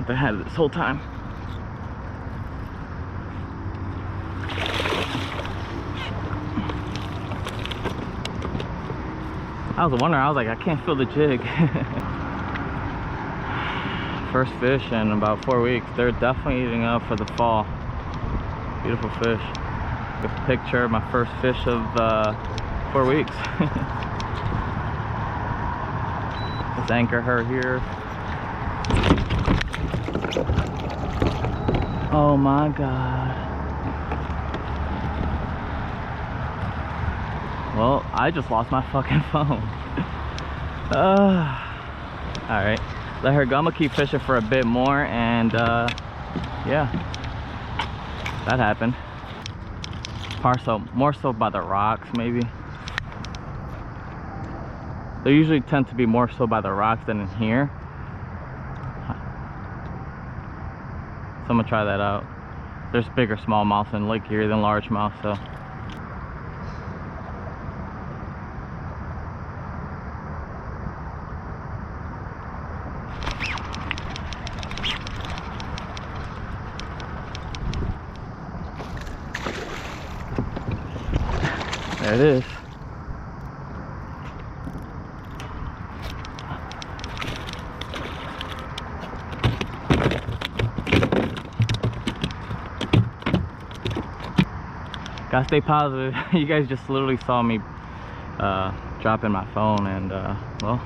something I had this whole time. I was wondering, I was like, I can't feel the jig. First fish in about 4 weeks. They're definitely eating up for the fall. Beautiful fish. This picture of my first fish of 4 weeks. Let's anchor her here. Oh my God. Well, I just lost my fucking phone. Alright, let her go. I'm gonna keep fishing for a bit more, and yeah, that happened. More so by the rocks, maybe. They usually tend to be more so by the rocks than in here. So I'm gonna try that out. There's bigger smallmouths in Lake Erie than largemouth, so. There it is. Gotta stay positive. You guys just literally saw me dropping my phone, and well,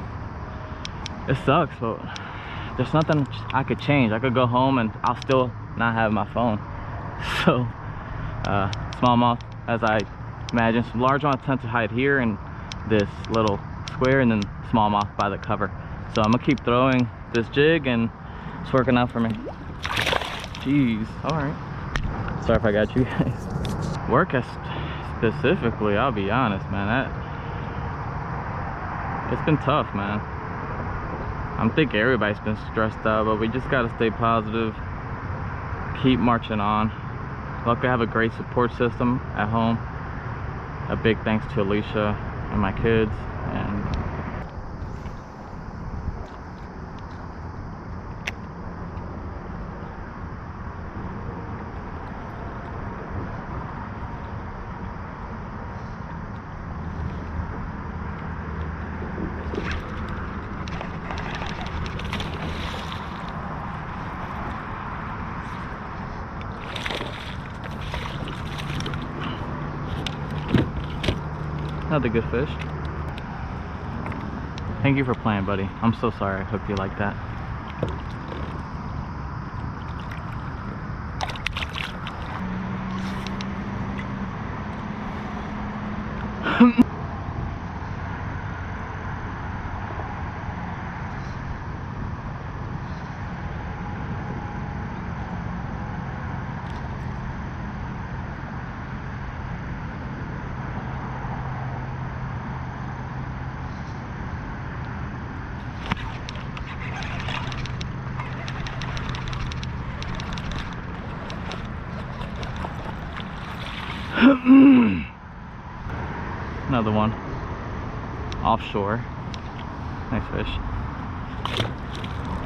it sucks, but there's nothing I could change. I could go home and I'll still not have my phone. So smallmouth, as I imagine, some largemouth tend to hide here in this little square, and then smallmouth by the cover. So I'm gonna keep throwing this jig, and it's working out for me. Jeez. All right, sorry if I got you guys. Work has specifically, I'll be honest, man, it's been tough, man. I'm thinking everybody's been stressed out, but we just gotta stay positive, keep marching on. Luckily I have a great support system at home. A big thanks to Alicia and my kids, and another good fish. Thank you for playing, buddy. I'm so sorry I hooked you like that. Another one offshore. Nice fish.